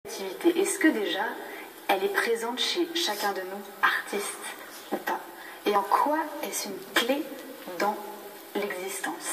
Créativité, est-ce que déjà elle est présente chez chacun de nous, artistes ou pas? Et en quoi est-ce une clé dans l'existence?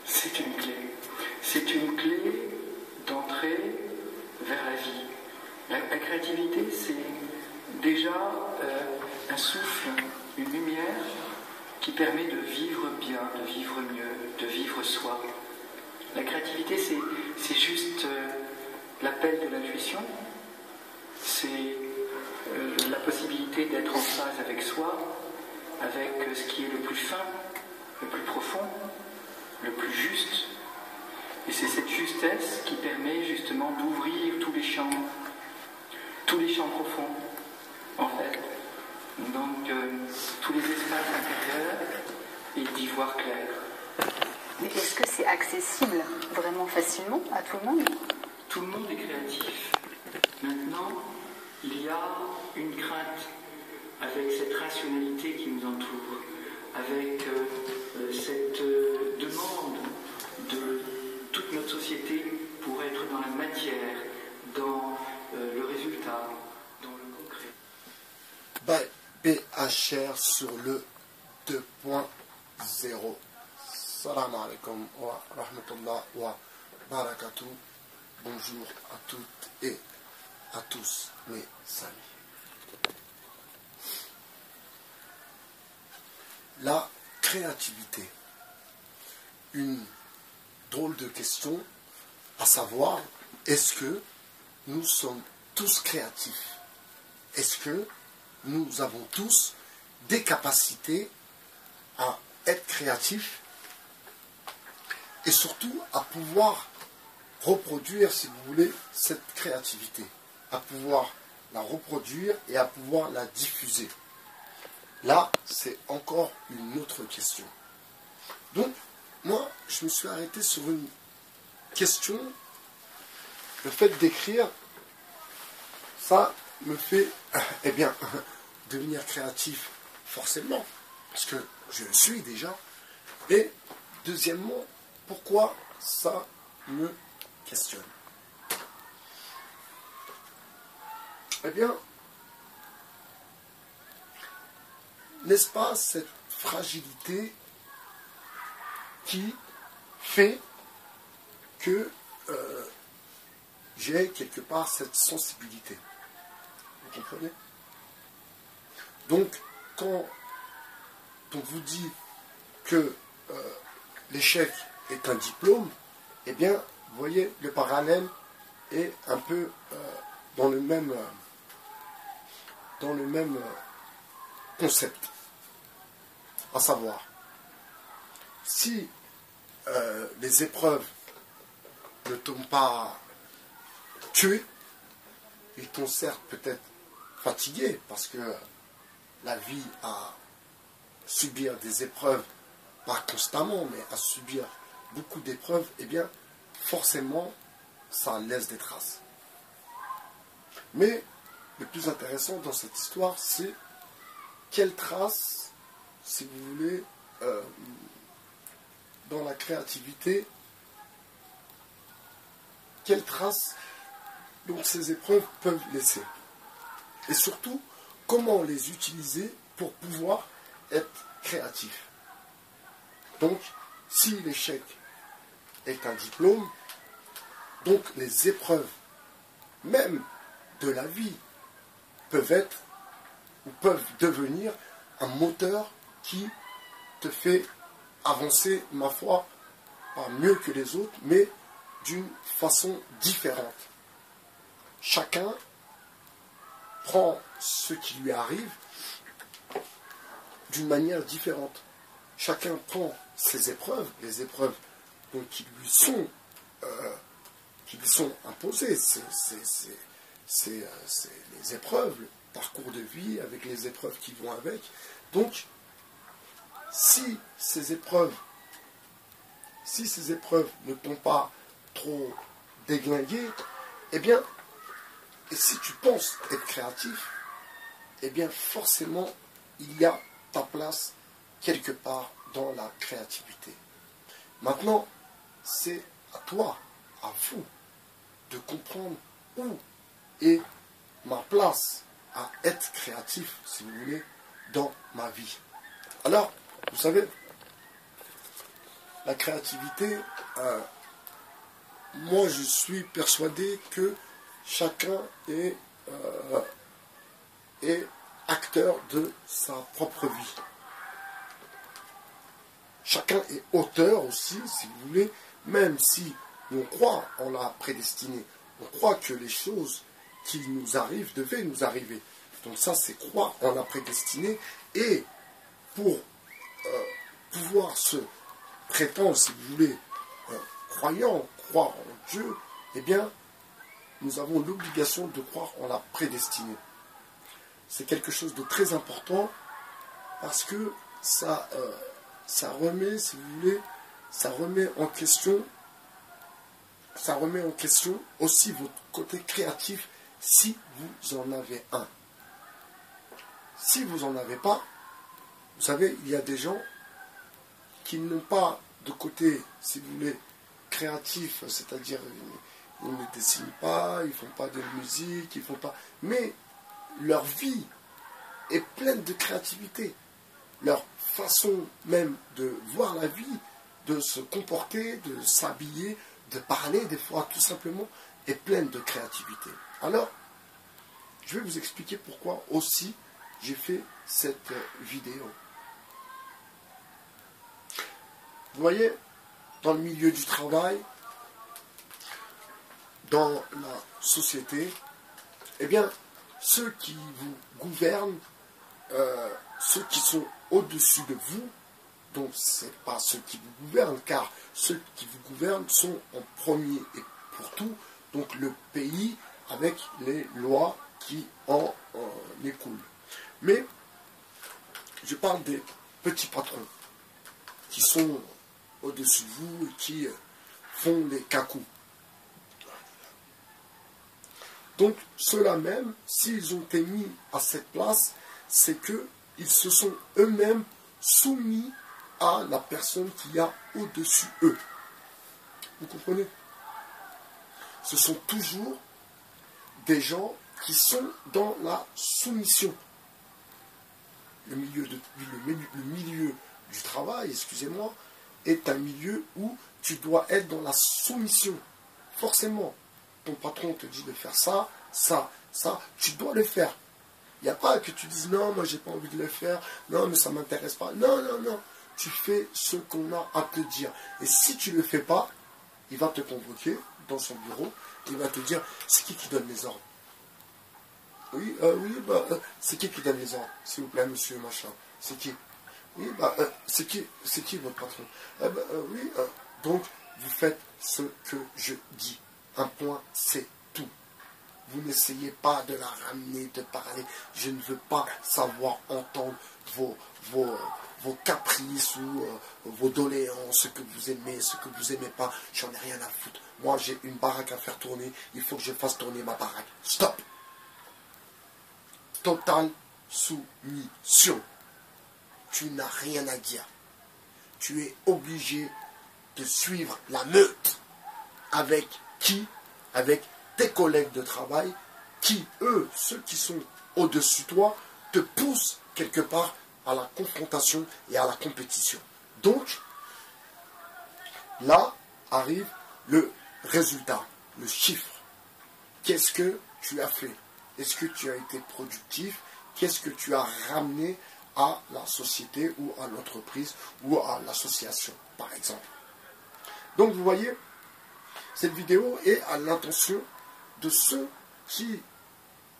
C'est une clé. C'est une clé d'entrée vers la vie. La créativité, c'est déjà un souffle, une lumière qui permet de vivre bien, de vivre mieux, de vivre soi. La créativité, c'est juste l'appel de l'intuition, c'est la possibilité d'être en phase avec soi, avec ce qui est le plus fin, le plus profond, le plus juste. Et c'est cette justesse qui permet justement d'ouvrir tous les champs profonds, en fait. Donc tous les espaces intérieurs et d'y voir clair. Mais est-ce que c'est accessible vraiment facilement à tout le monde? Tout le monde est créatif. Maintenant, il y a une crainte avec cette rationalité qui nous entoure, avec cette demande de toute notre société pour être dans la matière, dans le résultat, dans le concret. BHR sur le 2.0. Salam alaikum wa rahmatullah wa barakatuh. Bonjour à toutes et à tous mes amis. La créativité. Une drôle de question, à savoir, est-ce que nous sommes tous créatifs? Est-ce que nous avons tous des capacités à être créatifs et surtout à pouvoir reproduire, si vous voulez, cette créativité, à pouvoir la reproduire et à pouvoir la diffuser. Là, c'est encore une autre question. Donc, moi, je me suis arrêté sur une question. Le fait d'écrire, ça me fait, eh bien, devenir créatif, forcément, parce que je le suis déjà. Et, deuxièmement, pourquoi ça me questionne? Eh bien, n'est-ce pas cette fragilité qui fait que j'ai quelque part cette sensibilité? Vous comprenez? Donc, quand on vous dit que l'échec est un diplôme, eh bien, vous voyez, le parallèle est un peu dans le même concept. À savoir, si les épreuves ne t'ont pas tué, ils t'ont certes peut-être fatigué, parce que la vie à subir des épreuves, pas constamment, mais à subir beaucoup d'épreuves, eh bien, forcément, ça laisse des traces. Mais le plus intéressant dans cette histoire, c'est quelles traces, si vous voulez, dans la créativité, quelles traces donc ces épreuves peuvent laisser. Et surtout, comment les utiliser pour pouvoir être créatif. Donc, si l'échec est un diplôme, donc les épreuves, même de la vie, peuvent être ou peuvent devenir un moteur qui te fait avancer, ma foi, pas mieux que les autres, mais d'une façon différente. Chacun prend ce qui lui arrive d'une manière différente. Chacun prend ses épreuves, les épreuves donc, qui lui sont imposées. C'est les épreuves, le parcours de vie avec les épreuves qui vont avec. Donc, si ces épreuves ne t'ont pas trop déglingué, eh bien, et si tu penses être créatif, eh bien, forcément, il y a ta place quelque part dans la créativité. Maintenant, c'est à toi, à vous, de comprendre où et ma place à être créatif, si vous voulez, dans ma vie. Alors, vous savez, la créativité, moi je suis persuadé que chacun est acteur de sa propre vie. Chacun est auteur aussi, si vous voulez, même si on croit en la prédestinée. On croit que les choses qui nous arrivent devaient nous arriver. Donc ça, c'est croire en la prédestinée. Et pour pouvoir se prétendre, si vous voulez, croyant, croire en Dieu, eh bien, nous avons l'obligation de croire en la prédestinée. C'est quelque chose de très important parce que ça remet, si vous voulez, ça remet en question aussi votre côté créatif si vous en avez un. Si vous n'en avez pas, vous savez, il y a des gens qui n'ont pas de côté, si vous voulez, créatif, c'est-à-dire ils ne dessinent pas, ils ne font pas de musique, ils font pas. Mais leur vie est pleine de créativité. Leur façon même de voir la vie, de se comporter, de s'habiller, de parler, des fois tout simplement, est pleine de créativité. Alors, je vais vous expliquer pourquoi aussi j'ai fait cette vidéo. Vous voyez, dans le milieu du travail, dans la société, eh bien, ceux qui vous gouvernent, ceux qui sont au-dessus de vous, donc ce n'est pas ceux qui vous gouvernent, car ceux qui vous gouvernent sont en premier et pour tout, donc le pays avec les lois qui en écoulent. Mais je parle des petits patrons qui sont au-dessus de vous et qui font les cacous. Donc ceux-là même, s'ils ont été mis à cette place, c'est qu'ils se sont eux-mêmes soumis à la personne qui a au-dessus eux. Vous comprenez? Ce sont toujours des gens qui sont dans la soumission. Le milieu du travail, excusez-moi, est un milieu où tu dois être dans la soumission. Forcément, ton patron te dit de faire ça, ça, ça, tu dois le faire. Il n'y a pas que tu dises non, moi j'ai pas envie de le faire, non, mais ça ne m'intéresse pas. Non, non, non. Tu fais ce qu'on a à te dire. Et si tu ne le fais pas, il va te convoquer dans son bureau, il va te dire, c'est qui donne les ordres? Oui, c'est qui donne les ordres? S'il vous plaît, monsieur, machin. C'est qui? Oui, c'est qui votre patron? Donc, vous faites ce que je dis. Un point, c'est tout. Vous n'essayez pas de la ramener, de parler. Je ne veux pas savoir entendre vos caprices ou vos doléances, ce que vous aimez, ce que vous n'aimez pas. J'en ai rien à foutre. Moi, j'ai une baraque à faire tourner. Il faut que je fasse tourner ma baraque. Stop! Totale soumission. Tu n'as rien à dire. Tu es obligé de suivre la meute. Avec qui? Avec tes collègues de travail qui, eux, ceux qui sont au-dessus de toi, te poussent quelque part à la confrontation et à la compétition. Donc, là arrive le résultat, le chiffre. Qu'est-ce que tu as fait? Est-ce que tu as été productif? Qu'est-ce que tu as ramené à la société ou à l'entreprise ou à l'association, par exemple? Donc, vous voyez, cette vidéo est à l'intention de ceux qui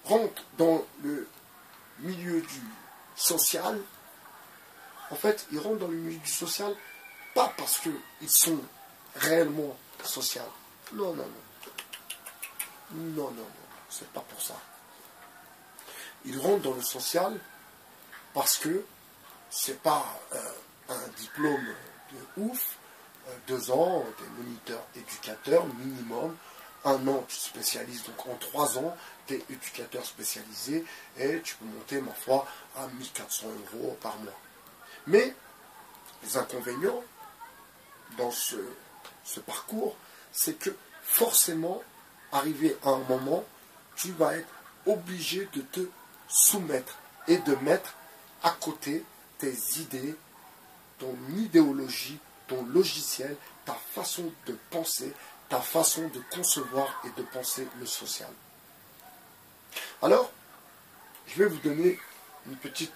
rentrent dans le milieu du social. En fait, ils rentrent dans le milieu du social pas parce qu'ils sont réellement sociaux. Non, non, non. Non, non, non. C'est pas pour ça. Ils rentrent dans le social parce que c'est pas un diplôme de ouf, 2 ans, des moniteurs éducateurs minimum, 1 an tu te spécialises, donc en 3 ans, tu es éducateur spécialisé et tu peux monter, ma foi, à 1 400 € par mois. Mais les inconvénients dans ce parcours, c'est que forcément, arrivé à un moment, tu vas être obligé de te soumettre et de mettre à côté tes idées, ton idéologie, ton logiciel, ta façon de penser, ta façon de concevoir et de penser le social. Alors, je vais vous donner un petit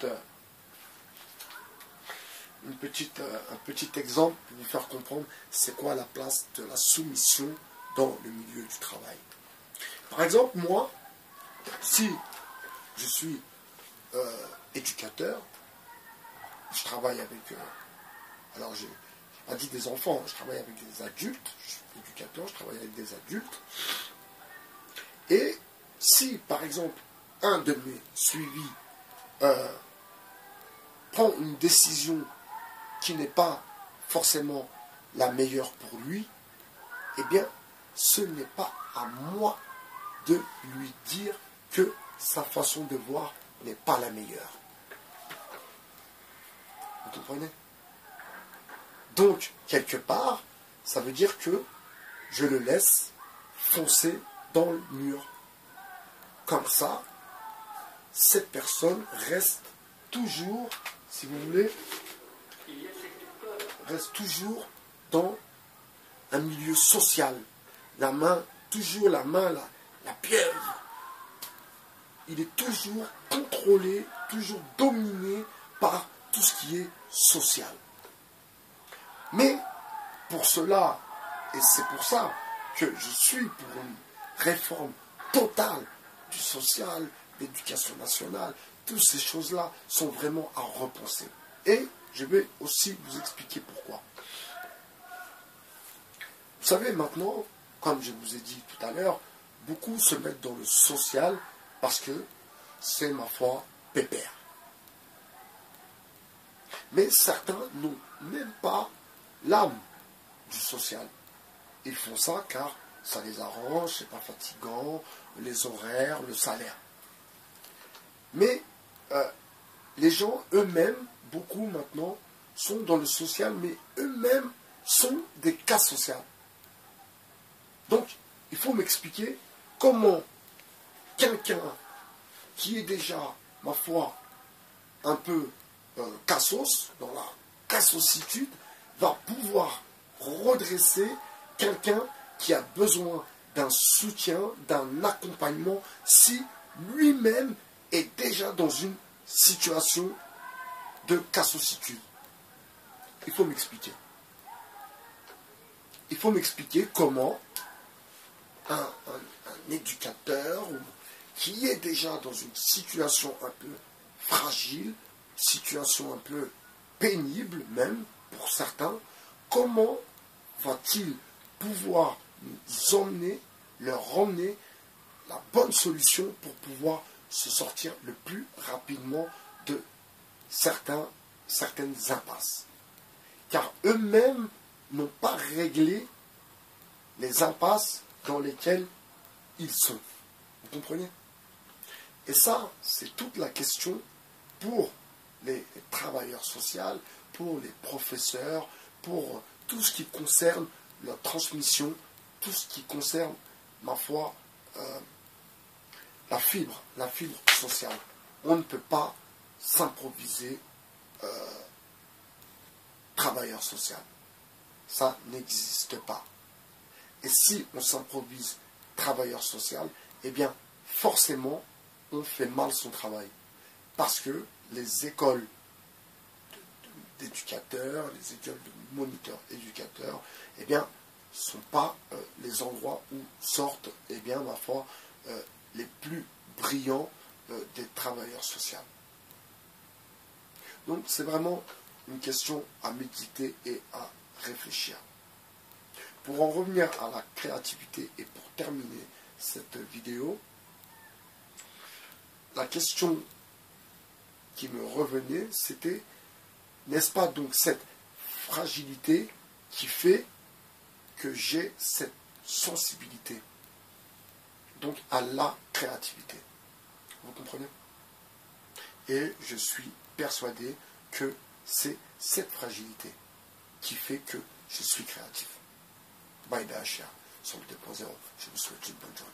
exemple pour vous faire comprendre c'est quoi la place de la soumission dans le milieu du travail. Par exemple, moi, si je suis éducateur, je travaille avec, alors j'ai pas dit des enfants, je travaille avec des adultes, je suis éducateur, je travaille avec des adultes, et si par exemple un de mes suivis prend une décision qui n'est pas forcément la meilleure pour lui, eh bien, ce n'est pas à moi de lui dire que sa façon de voir n'est pas la meilleure. Vous comprenez? Donc, quelque part, ça veut dire que je le laisse foncer dans le mur. Comme ça, cette personne reste toujours, si vous voulez, reste toujours dans un milieu social. La main, la pieuvre. Il est toujours contrôlé, toujours dominé par tout ce qui est social. Mais pour cela, et c'est pour ça que je suis pour une réforme totale du social, l'éducation nationale, toutes ces choses-là sont vraiment à repenser. Et je vais aussi vous expliquer pourquoi. Vous savez, maintenant, comme je vous ai dit tout à l'heure, beaucoup se mettent dans le social parce que c'est, ma foi, pépère. Mais certains n'ont même pas l'âme du social. Ils font ça car ça les arrange, c'est pas fatigant, les horaires, le salaire. Mais les gens eux-mêmes, beaucoup maintenant, sont dans le social, mais eux-mêmes sont des cas sociaux. Donc, il faut m'expliquer comment quelqu'un qui est déjà, ma foi, un peu cassos, dans la cassositude, va pouvoir redresser quelqu'un qui a besoin d'un soutien, d'un accompagnement, si lui-même est déjà dans une situation de cassositude. Il faut m'expliquer. Il faut m'expliquer comment un éducateur qui est déjà dans une situation un peu fragile, situation un peu pénible même pour certains, comment va-t-il pouvoir nous emmener, leur emmener la bonne solution pour pouvoir se sortir le plus rapidement de certaines impasses. Car eux-mêmes n'ont pas réglé les impasses dans lesquelles ils sont. Vous comprenez? Et ça, c'est toute la question pour les travailleurs sociaux, pour les professeurs, pour tout ce qui concerne la transmission, tout ce qui concerne, ma foi, la fibre sociale. On ne peut pas s'improviser travailleur social. Ça n'existe pas. Et si on s'improvise travailleur social, eh bien, forcément, on fait mal son travail. Parce que les écoles d'éducateurs, les écoles de moniteurs éducateurs, eh bien, ne sont pas les endroits où sortent, eh bien, ma foi, les plus brillants des travailleurs sociaux. Donc, c'est vraiment une question à méditer et à réfléchir. Pour en revenir à la créativité et pour terminer cette vidéo, la question qui me revenait, c'était, n'est-ce pas donc cette fragilité qui fait que j'ai cette sensibilité, donc à la créativité. Vous comprenez? Et je suis persuadé que c'est cette fragilité qui fait que je suis créatif. Bye bye, cher. Sur le 2.0, je vous souhaite une bonne journée.